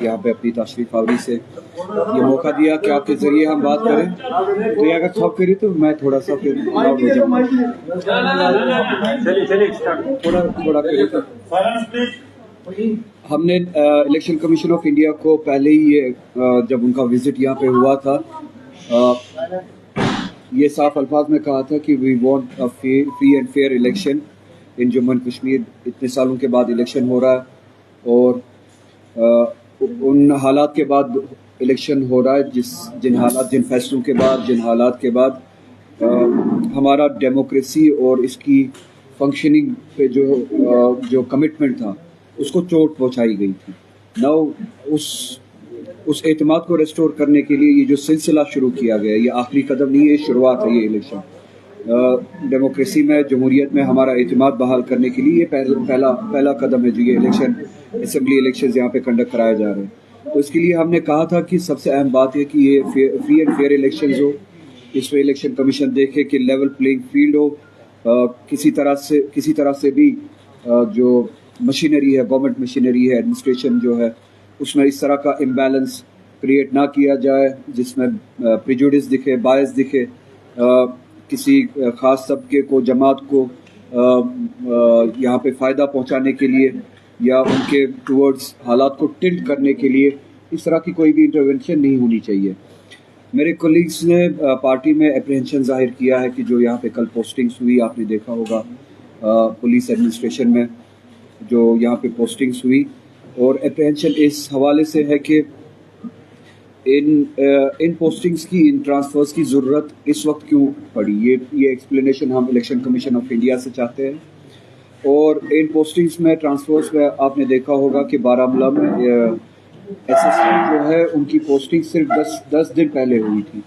यहाँ पे अपनी तशरीफ आवरी से ये मौका दिया कि आपके ज़रिए हम बात करें। तो ये अगर थॉक करी तो मैं थोड़ा सा फिर लाउड हो जाऊँ, थोड़ा थोड़ा करी तो हमने इलेक्शन कमीशन ऑफ इंडिया को पहले ही ये जब उनका विज़िट यहाँ पे हुआ था ये साफ अल्फाज में कहा था कि we want a free and fair election in Jammu and Kashmir. इतने सालों के बाद इलेक्शन हो रहा है और उन हालात के बाद इलेक्शन हो रहा है जिन फैसलों के बाद, जिन हालात के बाद हमारा डेमोक्रेसी और इसकी फंक्शनिंग पे जो कमिटमेंट था उसको चोट पहुंचाई गई थी। नाउ उस एतमाद को रेस्टोर करने के लिए ये जो सिलसिला शुरू किया गया, ये आखिरी कदम नहीं है, शुरुआत है ये इलेक्शन। डेमोक्रेसी में, जमहूरियत में हमारा एतमाद बहाल करने के लिए ये पहला कदम है जो ये इलेक्शन, असेंबली इलेक्शंस यहाँ पे कंडक्ट कराए जा रहे हैं। तो इसके लिए हमने कहा था कि सबसे अहम बात है कि ये फ्री एंड फेयर इलेक्शंस हो, इसमें इलेक्शन कमीशन देखे कि लेवल प्लेइंग फील्ड हो, किसी तरह से भी जो मशीनरी है, गवर्नमेंट मशीनरी है, एडमिनिस्ट्रेशन जो है, उसमें इस तरह का इम्बैलेंस क्रिएट ना किया जाए जिसमें प्रेजुडिस दिखे, बायस दिखे, किसी ख़ास तबके को, जमात को यहाँ पे फ़ायदा पहुँचाने के लिए या उनके टूवर्ड्स हालात को टिल्ट करने के लिए इस तरह की कोई भी इंटरवेंशन नहीं होनी चाहिए। मेरे कोलीग्स ने पार्टी में अप्रीहेंशन ज़ाहिर किया है कि जो यहाँ पे कल पोस्टिंग्स हुई, आपने देखा होगा पुलिस एडमिनिस्ट्रेशन में जो यहाँ पे पोस्टिंग्स हुई, और अप्रीहेंशन इस हवाले से है कि इन पोस्टिंग्स की, इन ट्रांसफ़र्स की ज़रूरत इस वक्त क्यों पड़ी, ये एक्सप्लेनेशन हम इलेक्शन कमीशन ऑफ इंडिया से चाहते हैं। और इन पोस्टिंग्स में, ट्रांसफ़र्स में आपने देखा होगा कि बारामूला में एसएसपी जो है उनकी पोस्टिंग सिर्फ 10 दिन पहले हुई थी,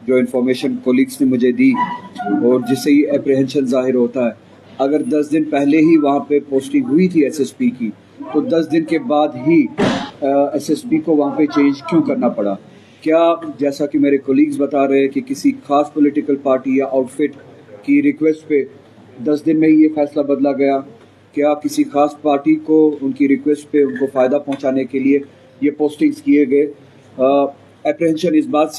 जो इन्फॉर्मेशन कोलीग्स ने मुझे दी, और जिससे ये अप्रीहेंशन ज़ाहिर होता है। अगर 10 दिन पहले ही वहाँ पे पोस्टिंग हुई थी एसएसपी की, तो 10 दिन के बाद ही एसएसपी को वहाँ पे चेंज क्यों करना पड़ा? क्या, जैसा कि मेरे कोलीग्स बता रहे हैं कि किसी खास पॉलिटिकल पार्टी या आउटफिट की रिक्वेस्ट पे 10 दिन में ही ये फैसला बदला गया? क्या किसी खास पार्टी को उनकी रिक्वेस्ट पे उनको फ़ायदा पहुँचाने के लिए ये पोस्टिंग्स किए गए? अप्रीहेंशन इस बात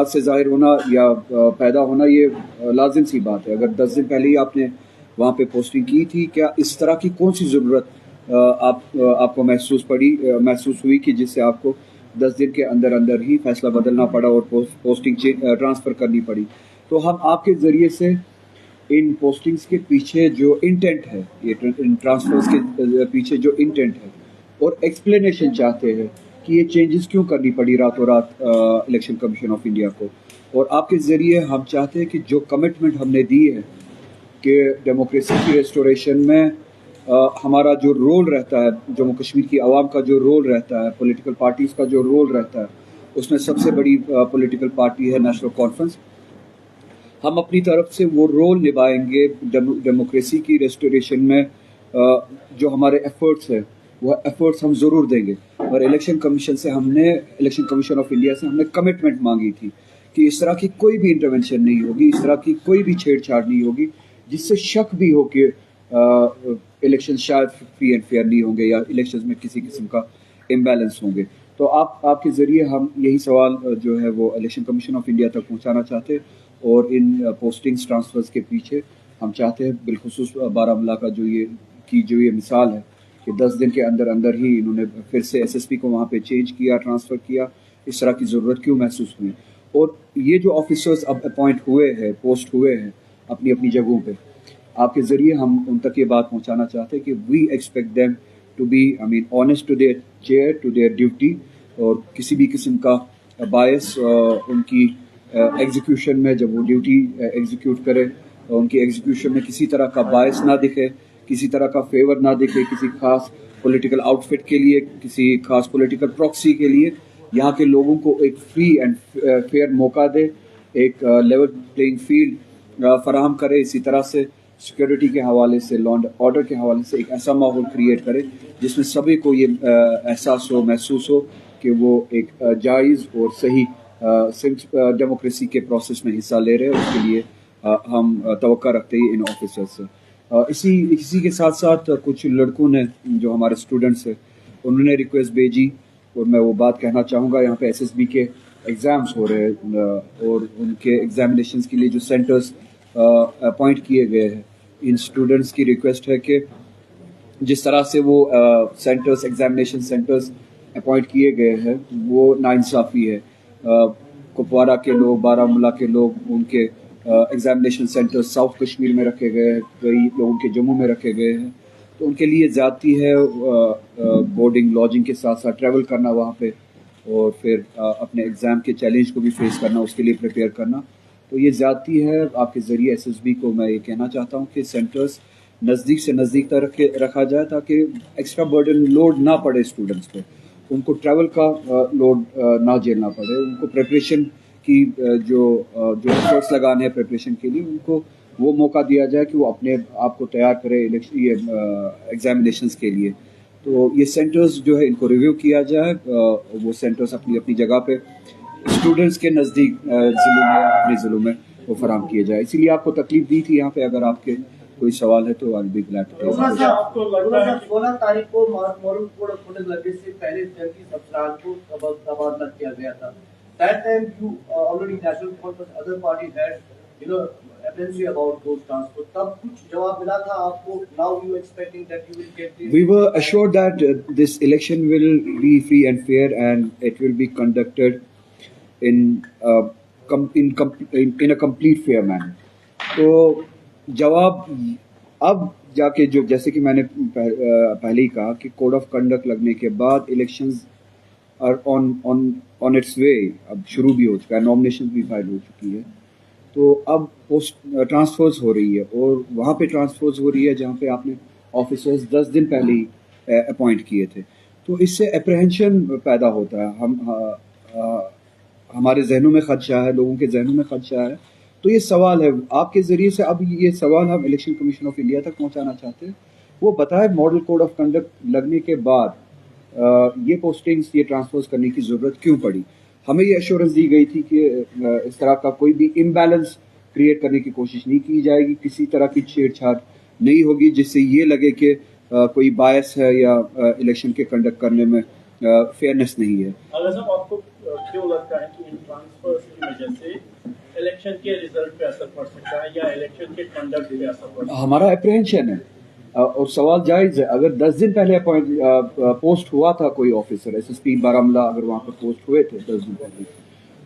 से ज़ाहिर होना या पैदा होना ये लाजिम सी बात है। अगर 10 दिन पहले ही आपने वहाँ पे पोस्टिंग की थी, क्या इस तरह की कौन सी ज़रूरत आपको महसूस हुई कि जिससे आपको 10 दिन के अंदर ही फैसला बदलना पड़ा और पोस्टिंग ट्रांसफ़र करनी पड़ी? तो हम आपके ज़रिए से इन पोस्टिंग्स के पीछे जो इंटेंट है, ये इन ट्रांसफ़र्स के पीछे जो इंटेंट है और एक्सप्लेनेशन चाहते हैं कि ये चेंजेस क्यों करनी पड़ी रातों रात इलेक्शन कमीशन ऑफ इंडिया को। और आपके ज़रिए हम चाहते हैं कि जो कमिटमेंट हमने दी है कि डेमोक्रेसी की रेस्टोरेशन में हमारा जो रोल रहता है, जम्मू कश्मीर की आवाम का जो रोल रहता है, पॉलिटिकल पार्टीज़ का जो रोल रहता है, उसमें सबसे बड़ी पॉलिटिकल पार्टी है नेशनल कॉन्फ्रेंस। हम अपनी तरफ से वो रोल निभाएंगे डेमोक्रेसी की रेस्टोरेशन में। जो हमारे एफ़र्ट्स हैं वो एफ़र्ट्स हम ज़रूर देंगे। और इलेक्शन कमीशन ऑफ इंडिया से हमने कमिटमेंट मांगी थी कि इस तरह की कोई भी इंटरवेंशन नहीं होगी, इस तरह की कोई भी छेड़छाड़ नहीं होगी जिससे शक भी हो कि इलेक्शन शायद फ्री एंड फेयर नहीं होंगे या इलेक्शंस में किसी किस्म का इम्बैलेंस होंगे। तो आपके ज़रिए हम यही सवाल जो है वो इलेक्शन कमीशन ऑफ इंडिया तक पहुंचाना चाहते हैं। और इन पोस्टिंग्स ट्रांसफ़र्स के पीछे हम चाहते हैं, बिलखुसूस बारामूला का जो ये मिसाल है कि 10 दिन के अंदर ही इन्होंने फिर से एसएसपी को वहाँ पे चेंज किया, ट्रांसफ़र किया, इस तरह की ज़रूरत क्यों महसूस हुई? और ये जो ऑफिसर्स अब अपॉइंट हुए हैं, पोस्ट हुए हैं अपनी अपनी जगहों पे, आपके ज़रिए हम उन तक ये बात पहुँचाना चाहते हैं कि we expect them to be honest to their chair, to their duty, और किसी भी किस्म का बायस उनकी एग्जीक्यूशन में, जब वो ड्यूटी एग्जीक्यूट करें, उनकी एग्जीक्यूशन में किसी तरह का बायस ना दिखे, किसी तरह का फेवर ना दिखे किसी खास पॉलिटिकल आउटफिट के लिए, किसी खास पॉलिटिकल प्रॉक्सी के लिए। यहाँ के लोगों को एक फ्री एंड फेयर मौका दे, एक लेवल प्लेइंग फील्ड फराहम करे। इसी तरह से सिक्योरिटी के हवाले से, लॉ एंड ऑर्डर के हवाले से एक ऐसा माहौल क्रिएट करे जिसमें सभी को ये एहसास हो, महसूस हो कि वो एक जायज़ और सही डेमोक्रेसी के प्रोसेस में हिस्सा ले रहे हैं। उसके लिए हम तवक्का रखते हैं इन ऑफिसर्स से। इसी के साथ साथ कुछ लड़कों ने, जो हमारे स्टूडेंट्स हैं, उन्होंने रिक्वेस्ट भेजी और मैं वो बात कहना चाहूँगा, यहाँ पे SSB के एग्ज़ाम्स हो रहे हैं और उनके एग्जामिनेशंस के लिए जो सेंटर्स अपॉइंट किए गए हैं, इन स्टूडेंट्स की रिक्वेस्ट है कि जिस तरह से वो सेंटर्स एग्जामिनेशन सेंटर्स अपॉइंट किए गए हैं वो नाइंसाफ़ी है। कुपवारा के लोग, बारामूला के लोग, उनके एग्जामिनेशन सेंटर्स साउथ कश्मीर में रखे गए हैं, कई लोगों के जम्मू में रखे गए हैं, तो उनके लिए ज़्यादती है बोर्डिंग लॉजिंग के साथ साथ ट्रैवल करना वहाँ पे और फिर अपने एग्ज़ाम के चैलेंज को भी फेस करना, उसके लिए प्रिपेयर करना, तो ये ज़्यादती है। आपके ज़रिए SSB को मैं ये कहना चाहता हूँ कि सेंटर्स नज़दीक से नज़दीक तक रखा जाए ताकि एक्स्ट्रा बर्डन लोड ना पड़े स्टूडेंट्स पे, उनको ट्रैवल का लोड ना झेलना पड़े, उनको प्रिपरेशन की जो एफर्ट्स लगाने हैं प्रिपरेशन के लिए, उनको वो मौका दिया जाए कि वो अपने आप को तैयार करे एग्जामिनेशंस के लिए। तो ये सेंटर्स जो है इनको रिव्यू किया जाए, वो सेंटर्स अपनी अपनी जगह पे स्टूडेंट्स के नज़दीक ज़िलों में, अपने ज़िलों में वो फराम किए जाए। इसीलिए आपको तकलीफ दी थी यहाँ पे। अगर आपके कोई सवाल है तो आई बी ग्लैड टू टेक। 16 तारीख को मॉडल कोड ऑफ कंडक्ट लगने से पहले 31 अप्रैल को तबादला किया गया था। That time you already national conference other parties had apprehension about those transfers. तब कुछ जवाब मिला था आपको? Now you expecting that you will get this? We were assured that this election will be free and fair and it will be conducted in a complete fair manner. तो जवाब अब जाके जो, जैसे कि मैंने पहले ही कहा कि कोड ऑफ कंडक्ट लगने के बाद इलेक्शंस आर ऑन इट्स वे, अब शुरू भी हो चुका है, नॉमिनेशन भी फाइल हो चुकी है, तो अब पोस्ट ट्रांसफर्स हो रही है और वहाँ पे ट्रांसफर्स हो रही है जहाँ पे आपने ऑफिसर्स 10 दिन पहले ही अपॉइंट किए थे, तो इससे अप्रहेंशन पैदा होता है। हमारे जहनों में खदशा है, लोगों के जहनों में खदशा है। तो ये सवाल है आपके ज़रिए से, अब ये सवाल हम इलेक्शन कमीशन ऑफ इंडिया तक पहुंचाना चाहते हैं, वो बताए मॉडल कोड ऑफ कंडक्ट लगने के बाद ये पोस्टिंग्स, ये ट्रांसफर्स करने की ज़रूरत क्यों पड़ी। हमें ये एश्योरेंस दी गई थी कि इस तरह का कोई भी इम्बैलेंस क्रिएट करने की कोशिश नहीं की जाएगी, किसी तरह की छेड़छाड़ नहीं होगी जिससे ये लगे कि कोई बायस है या इलेक्शन के कंडक्ट करने में फेयरनेस नहीं है। आपको क्यों लगता है कि इन ट्रांसफर्स की वजह से इलेक्शन के रिजल्ट पे असर पड़ सकता है या इलेक्शन के कंडक्ट पे असर पड़ सकता है? हमारा अप्रहेंशन है और सवाल जायज़ है। अगर 10 दिन पहले पोस्ट हुआ था कोई ऑफिसर, SSP बारामूला अगर वहाँ पर पोस्ट हुए थे 10 दिन पहले,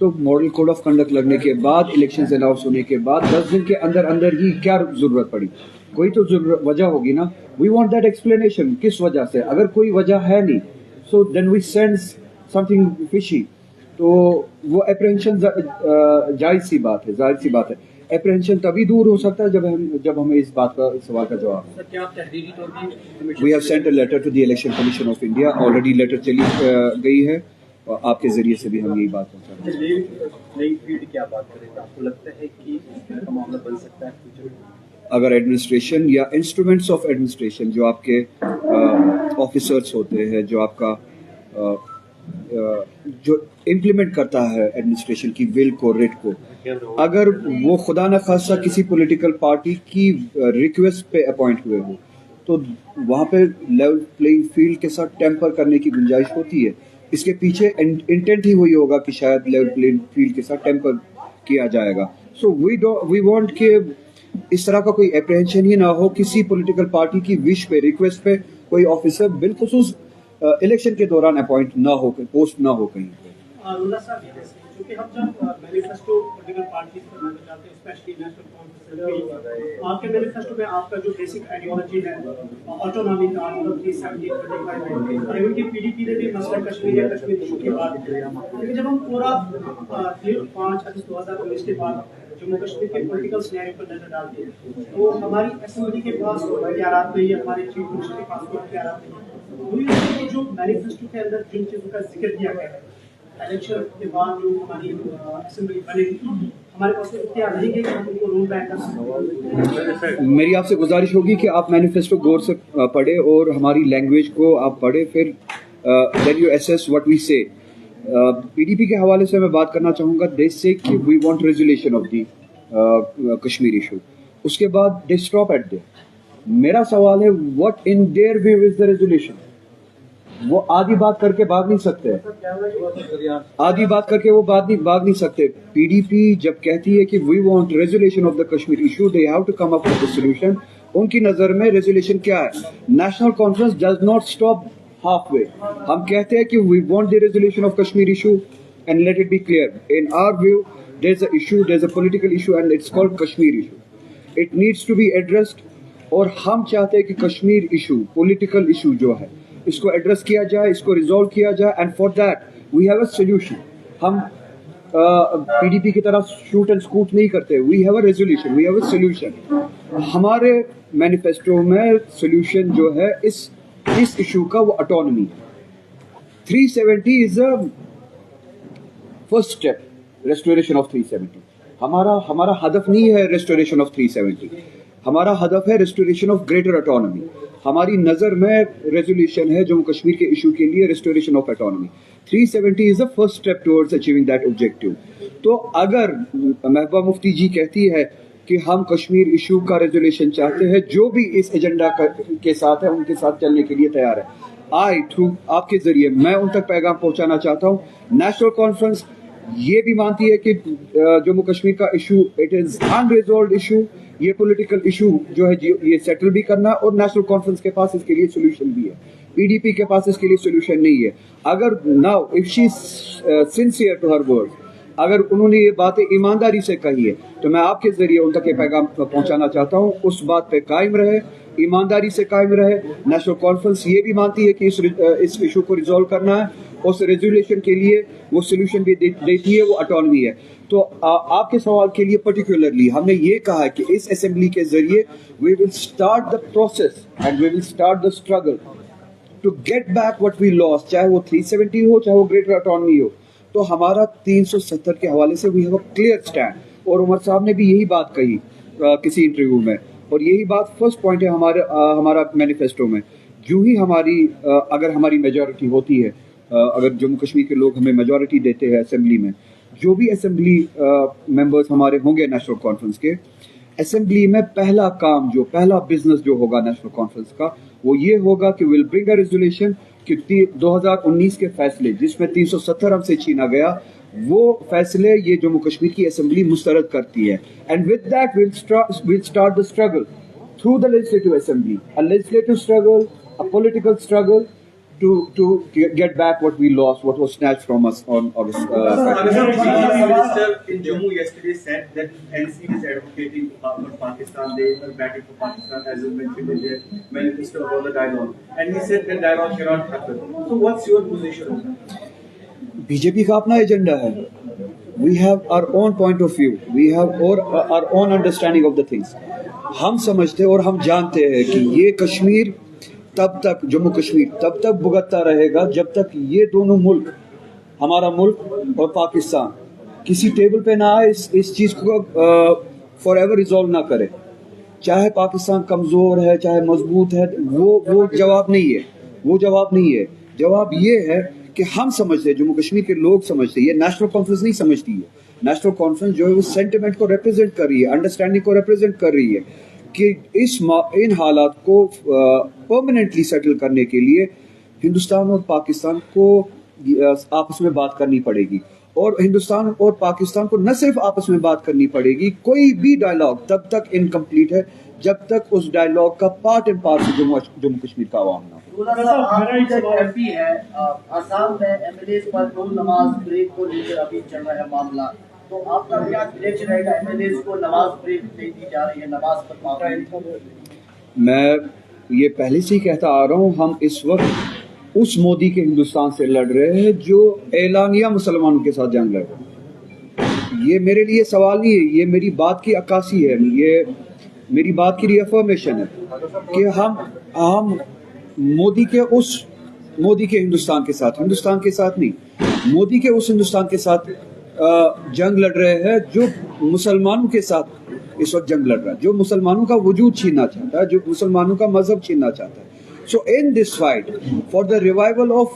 तो मॉडल कोड ऑफ कंडक्ट लगने के बाद, इलेक्शन अनाउंस होने के बाद 10 दिन के अंदर अंदर ही क्या ज़रूरत पड़ी? कोई तो वजह होगी ना। वी वांट दैट एक्सप्लेनेशन, किस वजह से। अगर कोई वजह है नहीं, so then we sense something fishy. तो वो अप्रहेंशन जायज़ सी बात है, जाहिर सी बात है। अप्रहेंशन तभी दूर हो सकता है जब हमें इस बात का, इस सवाल का जवाब है। क्या आप तहरीरी तौर पर we have sent a letter to the election commission of India, already letter चली गई है और आपके ज़रिए से भी हम यही बात पहुँचा रहे हैं। नई फील्ड क्या बात करें, तो आपको लगता है कि इसका मामला बन सकता है फ्यूचर में? अगर एडमिनिस्ट्रेशन या इंस्ट्रूमेंट्स ऑफ एडमिनिस्ट्रेशन, जो आपके ऑफिसर्स होते हैं, जो आपका जो इम्प्लीमेंट करता है एडमिनिस्ट्रेशन की विल को, रिट को, अगर वो खुदा न खासा किसी पॉलिटिकल पार्टी की रिक्वेस्ट पे अपॉइंट हुए हो, तो वहाँ पे लेवल प्लेइंग फील्ड के साथ टेम्पर करने की गुंजाइश होती है। इसके पीछे इंटेंट ही वही होगा कि शायद लेवल प्लेइंग फील्ड के साथ टेम्पर किया जाएगा। सो वी वांट कि इस तरह का कोई अप्रहेंशन ही ना हो, किसी पॉलिटिकल पार्टी की विश पे, रिक्वेस्ट पे कोई ऑफिसर बिलखुसूस इलेक्शन के दौरान अपॉइंट ना हो, पोस्ट ना हो कहीं पे। क्योंकि हम जब मैनिफेस्टो पॉलिटिकल पार्टीज को बनाना चाहते हैं, स्पेशली नेशनल कॉन्फ्रेंस, आपके मैनिफेस्टो में आपका जो बेसिक आइडियोलॉजी है ऑटोनॉमी का, आर्टिकल 370 है, और इनकी PDP ने भी मसला कश्मीर या कश्मीर इशू की बात की। लेकिन जब हम पूरा 5 अगस्त 2019 के बाद जम्मू कश्मीर के पॉलिटिकल सिनेरियो पर नजर डालते हैं, तो हमारी असेंबली के पास इख्तियारात नहीं है, हमारे चीफ मिनिस्टर के पास कोई इख्तियारात नहीं है। जो मैनिफेस्टो के अंदर जिन चीज़ों का जिक्र किया गया है, इलेक्शन के बाद जो हमारी असेंबली बनेगी, हमारे पास इख्तियार नहीं है कि हम उनको रोल बैक कर सकते। मेरी आपसे गुजारिश होगी कि आप मैनिफेस्टो गौर से पढ़े और हमारी लैंग्वेज को आप पढ़े, फिर then you assess what we say. PDP के हवाले से मैं बात करना चाहूँगा। दे से कि we want resolution of the Kashmir issue, उसके बाद दे स्टॉप एट देयर। मेरा सवाल है what in their view is the resolution? وہ آدھی بات کر کے بھاگ نہیں سکتے, آدھی بات کر کے وہ بھاگ نہیں سکتے. پی ڈی پی جب کہتی ہے کہ we want resolution of the Kashmir issue, they have to come up with the solution. ان کی نظر میں ریزولیشن کیا ہے؟ National Conference does not stop half way. ہم کہتے ہیں کہ we want the resolution of Kashmir issue and let it be clear. In our view there is a issue, there is a political issue and it's called Kashmir issue. It needs to be addressed. اور ہم چاہتے ہیں کہ Kashmir issue, political issue جو ہے, اس کو address کیا جائے, اس کو ریزالو کیا جائے. And for that we have a solution. ہم پی ڈی پی کی طرح شوٹ اینڈ اسکوٹ نہیں کرتے. We have a resolution, we have a solution. ہمارے مینیفیسٹو میں سولوشن جو ہے اس ایشو کا وہ autonomy. 370 is a first step, restoration of 370. ہمارا ہدف نہیں ہے ریسٹوریشن آف 370, ہمارا ہدف ہے ریسٹوریشن آف گریٹر اٹانومی. ہماری نظر میں ریزولوشن ہے جموں کشمیر کے ایشو کے لیے restoration of autonomy. 370 is the first step towards achieving that objective. تو اگر محبوبہ مفتی جی کہتی ہے کہ ہم کشمیر ایشو کا ریزولوشن چاہتے ہیں, جو بھی اس ایجنڈا کے ساتھ ہے ان کے ساتھ چلنے کے لیے تیار ہے. تھرو آپ کے ذریعے میں ان تک پیغام پہنچانا چاہتا ہوں. نیشنل کانفرنس یہ بھی مانتی ہے کہ جموں کشمیر کا ایشو اٹ از انریزولوڈ ایشو. یہ پولیٹیکل ایشو جو ہے یہ سیٹل بھی کرنا, اور نیشنل کانفرنس کے پاس اس کے لیے سولوشن بھی ہے. پی ڈی پی کے پاس اس کے لیے سولوشن نہیں ہے. اگر now if she sincere to her word, اگر انہوں نے یہ باتیں ایمانداری سے کہی ہے تو میں آپ کے ذریعے ان تک یہ پیغام پہنچانا چاہتا ہوں, اس بات پہ قائم رہے, ایمانداری سے قائم رہے. نیشنل کانفرنس یہ بھی مانتی ہے کہ اس ایشو کو ریزالو کرنا ہے, اس ریزولوشن کے لیے وہ سولوشن بھی دیتی ہے, وہ اٹانومی ہے. تو آپ کے سوال کے لیے پرٹیکولرلی ہم نے یہ کہا ہے کہ اس اسمبلی کے ذریعے we will start the process and we will start the struggle to get back what we lost, چاہے وہ 370 ہو, چاہے وہ گریٹر اٹانومی ہو. تو ہمارا 370 کے حوالے سے we have a clear stand, اور عمر صاحب نے بھی یہی بات کہی کسی انٹرویو میں, اور یہی بات فرسٹ پوائنٹ ہے ہمارا مینیفیسٹو میں. جو ہی اگر ہماری میجورٹی ہوتی ہے, اگر جموں کشمیر کے لوگ ہمیں میجورٹی دیتے ہیں اسمبلی میں, جو بھی اسمبلی ممبرز ہمارے ہوں گے نیشنل کانفرنس کے, اسمبلی میں پہلا بزنس جو ہوگا نیشنل کانفرنس کا وہ یہ ہوگا کہ ویل برنگ اے ریزولوشن کہ 2019 کے فیصلے جس میں 370 ہم سے چھینا گیا, وہ فیصلے یہ جموں کشمیر کی اسمبلی مسترد کرتی ہے. And with that we'll start the struggle through the legislative assembly, a legislative struggle, a political struggle to get back what we lost, what was snatched from us on August. Minister in Jammu yesterday said that NC is advocating for Pakistan. They are batting for Pakistan, as you mentioned in their manifesto about the dialogue. And he said that dialogue cannot happen. So what's your position on that? B J P کا اپنا agenda ہے. We have our own point of view. We have our own understanding of the things. ہم سمجھتے اور ہم جانتے ہیں کہ یہ کشمیر تب تک, جموں کشمیر تب تک بھگتتا رہے گا جب تک یہ دونوں ملک, ہمارا ملک اور پاکستان, کسی ٹیبل پہ نہ آئے, اس چیز کو فار ایور ریزالو نہ کرے. چاہے پاکستان کمزور ہے, چاہے مضبوط ہے, وہ جواب نہیں ہے. وہ جواب نہیں ہے. جواب یہ ہے کہ ہم سمجھتے, جموں کشمیر کے لوگ سمجھتے, یہ نیشنل کانفرنس نہیں سمجھتی ہے. نیشنل کانفرنس جو ہے وہ سینٹیمنٹ کو ریپرزینٹ کر رہی ہے, انڈرسٹینڈنگ کو ریپرزینٹ کر رہی ہے کہ ان حالات کو پرماننٹلی سیٹل کرنے کے لیے ہندوستان اور پاکستان کو آپس میں بات کرنی پڑے گی. اور ہندوستان اور پاکستان کو نہ صرف آپس میں بات کرنی پڑے گی, کوئی بھی ڈائلاگ تب تک انکمپلیٹ ہے جب تک اس ڈائلاگ کا part and parcel Jammu Kashmir کا عوام نہ ہو. آسام میں ایم ایل اے پر نماز بریک کو لے کر ابھی چل رہا ہے معاملہ, تو آپ کا کیا ریئیکشن رہے گا؟ ایم ایل اے کو نماز بریک دے دی جا رہی ہے, نماز پر پابندی. میں یہ پہلے سے ہی کہتا آ رہا ہوں, ہم اس وقت اس مودی کے ہندوستان سے لڑ رہے ہیں جو اعلانیہ مسلمانوں کے ساتھ جنگ لڑ رہے ہیں. یہ میرے لیے سوال نہیں ہے, یہ میری بات کی عکاسی ہے, یہ میری بات کی ری افرمیشن ہے کہ ہم مودی کے ہندوستان کے ساتھ نہیں, مودی کے اس ہندوستان کے ساتھ جنگ لڑ رہے ہیں جو مسلمانوں کے ساتھ اس وقت جنگ لڑ رہا ہے, جو مسلمانوں کا وجود چھیننا چاہتا ہے, جو مسلمانوں کا مذہب چھیننا چاہتا ہے. So in this fight for the revival of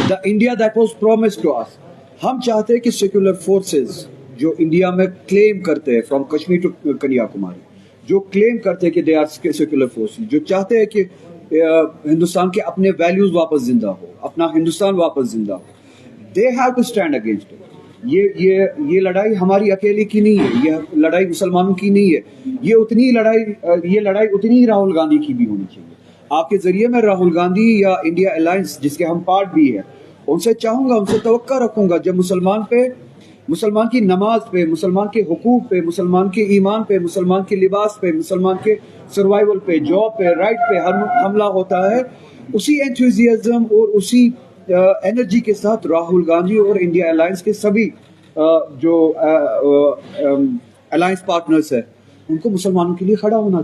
the India that was promised to us, ہم چاہتے ہیں کہ سیکولر فورسز جو انڈیا میں کلیم کرتے ہیں فرام کشمیر ٹو کنیا کماری, جو کلیم کرتے ہیں کہ دے آر سیکولر فورسز, جو چاہتے ہیں کہ हिंदुस्तान के अपने वैल्यूज वापस जिंदा हो, अपना हिंदुस्तान वापस जिंदा हो, they have to stand against it. ये लड़ाई हमारी अकेले की नहीं है, ये लड़ाई मुसलमानों की नहीं है, ये लड़ाई उतनी ही राहुल गांधी की भी होनी चाहिए। आपके जरिए मैं राहुल गांधी या इंडिया अलायंस जिसके हम पार्ट भी है, उनसे चाहूंगा, उनसे तवक्का रखूंगा, जब मुसलमान की नमाज पे, मुसलमान के हुकूक पे, मुसलमान के ईमान पे, मुसलमान के लिबास पे, मुसलमान के सर्वाइवल पे, जॉब पे, राइट पे हमला होता है, उसी एंथुजियाज्म और उसी एनर्जी के साथ राहुल गांधी और इंडिया अलायंस के सभी जो अलायंस पार्टनर्स है, उनको मुसलमानों के लिए खड़ा होना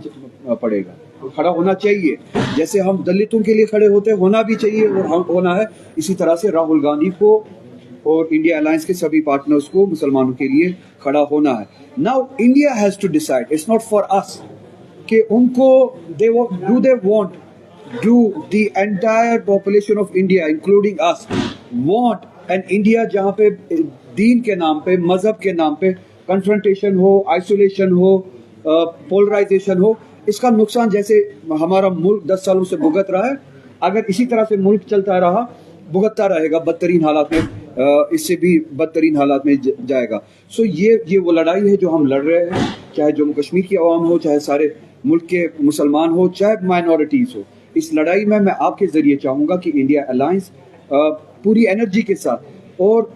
चाहिए। जैसे हम दलितों के लिए खड़े होना भी चाहिए और हम होना है, इसी तरह से राहुल गांधी को और इंडिया अलायंस के सभी पार्टनर्स को मुसलमानों के लिए खड़ा होना है। Now India has to decide, it's not for us कि उनको do the entire population of India including us want an India जहाँ पे दीन के नाम पे, मजहब के नाम पे confrontation हो, isolation हो, polarization हो। इसका नुकसान जैसे हमारा मुल्क 10 सालों से भुगत रहा है, अगर इसी तरह से मुल्क चलता रहा, भुगतता रहेगा बदतरीन हालात में, इससे भी बदतरीन हालात में जाएगा। सो ये वो लड़ाई है जो हम लड़ रहे हैं, चाहे जम्मू कश्मीर की आवाम हो, चाहे सारे मुल्क के मुसलमान हो, चाहे माइनॉरिटीज हो। इस लड़ाई में मैं आपके जरिए चाहूंगा कि इंडिया अलायंस पूरी एनर्जी के साथ और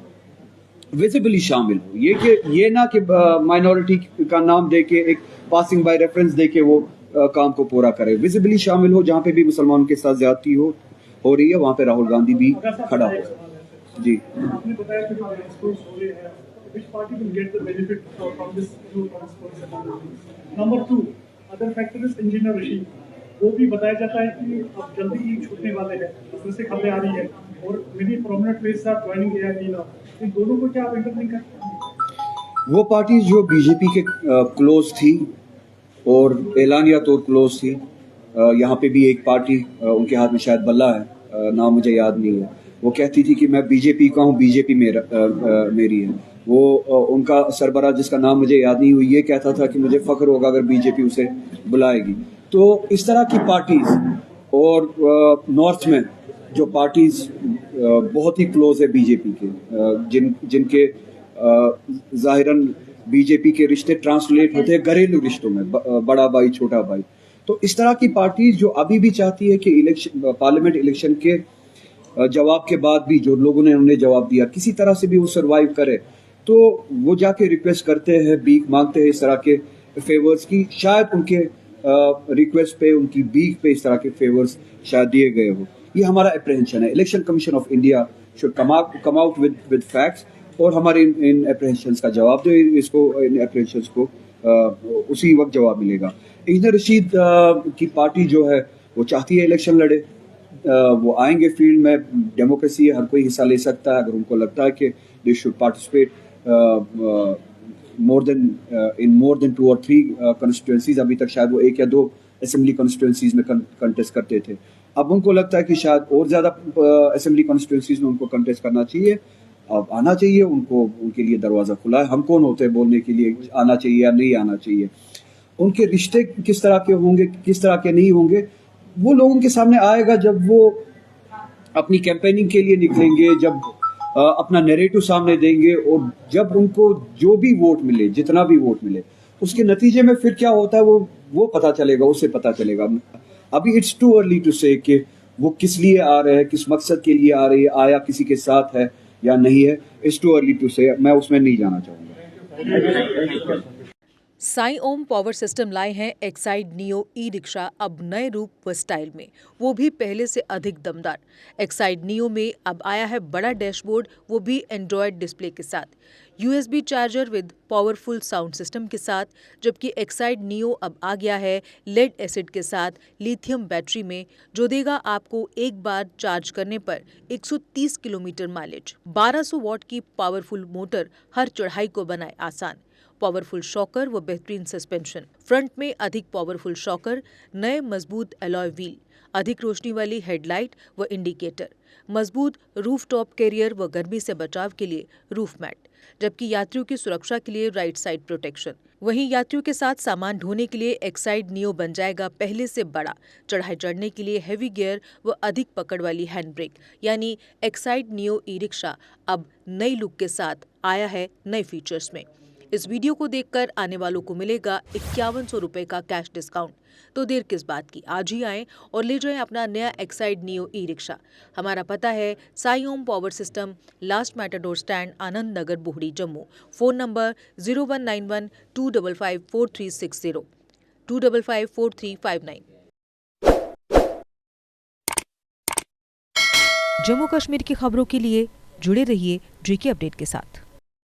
विजिबली शामिल हो। ये ना कि माइनॉरिटी का नाम दे के, एक पासिंग बाय रेफरेंस दे के वो काम को पूरा करे। विजिबली शामिल हो, जहाँ पे भी मुसलमानों के साथ ज्यादती हो रही है, वहाँ पे राहुल गांधी भी खड़ा हो। जी, आपने बताया कि ट्रांसपोर्ट हो रहे हैं, which party will get the benefit from this new transport? Number 2, other factor is engineer regime. वो भी बताया जाता है कि अब जल्दी ही छूटने वाले हैं, उसमें से खबरें आ रही है, और मेरी prominent face are joining AIP now. इन दोनों को क्या आप इंटरलिंक करते हैं? वो पार्टी जो बीजेपी के क्लोज थी और एलानिया तौर क्लोज थी, यहाँ पे भी एक पार्टी उनके हाथ में शायद बल्ला है, नाम मुझे याद नहीं है, वो कहती थी कि मैं बीजेपी का हूँ, बीजेपी मेरी है। वो उनका सरबराह जिसका नाम मुझे याद नहीं हुई, ये कहता था कि मुझे फख्र होगा अगर बीजेपी उसे बुलाएगी। तो इस तरह की पार्टीज, और नॉर्थ में जो पार्टीज बहुत ही क्लोज है बीजेपी के, जिनके ज़ाहिरन बीजेपी के रिश्ते ट्रांसलेट होते हैं घरेलू रिश्तों में, बड़ा भाई छोटा भाई। तो इस तरह की पार्टीज जो अभी भी चाहती है कि पार्लियामेंट इलेक्शन के जवाब के बाद भी जो लोगों ने उन्हें जवाब दिया, किसी तरह से भी वो सरवाइव करे, तो वो जाके रिक्वेस्ट करते हैं, भीख मांगते हैं इस तरह के फेवर्स की। शायद उनके रिक्वेस्ट पे, उनकी भीख पे इस तरह के फेवर्स शायद दिए गए हो। ये हमारा अप्रहेंशन है। Election commission of India should come out with facts और हमारे इन अप्रहेंशंस का जवाब दो। इन अप्रहेंशंस को उसी वक्त जवाब मिलेगा। इंजीनियर रशीद की पार्टी जो है वो चाहती है इलेक्शन लड़े, वो आएंगे फील्ड में, डेमोक्रेसी है, हर कोई हिस्सा ले सकता है। अगर उनको लगता है कि they should participate more than 2 or 3 constituencies, अभी तक शायद वो 1 या 2 असेंबली कॉन्स्टिट्यूंसीज में कंटेस्ट करते थे, अब उनको लगता है कि शायद और ज़्यादा असेंबली कॉन्स्टिट्यूंसीज में उनको कंटेस्ट करना चाहिए, अब आना चाहिए उनको, उनके लिए दरवाज़ा खुला है। हम कौन होते हैं बोलने के लिए आना चाहिए या नहीं आना चाहिए। उनके रिश्ते किस तरह के होंगे, किस तरह के नहीं होंगे, वो लोगों के सामने आएगा जब वो अपनी कैंपेनिंग के लिए निकलेंगे, जब अपना नैरेटिव सामने देंगे, और जब उनको जो भी वोट मिले, जितना भी वोट मिले, उसके नतीजे में फिर क्या होता है वो पता चलेगा, उससे पता चलेगा। अभी इट्स टू अर्ली टू से कि वो किस लिए आ रहे हैं, किस मकसद के लिए आ रही है, आया किसी के साथ है या नहीं है, इट्स टू अर्ली टू से, मैं उसमें नहीं जाना चाहूँगा। साई ओम पावर सिस्टम लाए हैं एक्साइड नियो ई रिक्शा, अब नए रूप व स्टाइल में, वो भी पहले से अधिक दमदार। एक्साइड नियो में अब आया है बड़ा डैशबोर्ड, वो भी एंड्रॉयड डिस्प्ले के साथ, USB charger with powerful sound system के साथ, जबकि एक्साइड नियो अब आ गया है लेड एसिड के साथ लिथियम बैटरी में, जो देगा आपको एक बार चार्ज करने पर 130 किलोमीटर माइलेज। 1200 वॉट की पावरफुल मोटर हर चढ़ाई को बनाए आसान, पावरफुल शॉकर व बेहतरीन सस्पेंशन, फ्रंट में अधिक पावरफुल शॉकर, नए मजबूत अलॉय व्हील, अधिक रोशनी वाली हेडलाइट व इंडिकेटर, मजबूत रूफ टॉप कैरियर व गर्मी से बचाव के लिए रूफ मैट, जबकि यात्रियों की सुरक्षा के लिए राइट साइड प्रोटेक्शन। वहीं यात्रियों के साथ सामान ढोने के लिए एक्साइड नियो बन जाएगा पहले से बड़ा। चढ़ाई चढ़ने के लिए हेवी गियर व अधिक पकड़ वाली हैंड ब्रेक, यानी एक्साइड नियो ई रिक्शा अब नई लुक के साथ आया है नए फीचर्स में। इस वीडियो को देखकर आने वालों को मिलेगा 5100 रुपए का कैश डिस्काउंट। तो देर किस बात की, आज ही आएं और ले जाएं अपना नया एक्साइड नियो ई रिक्शा। हमारा पता है Sai Om power system, last matador stand, Anand Nagar, Bohri, Jammu. Phone number 0191 255 4360 255 4359। Jammu Kashmir की खबरों के लिए जुड़े रहिए JK अपडेट के साथ।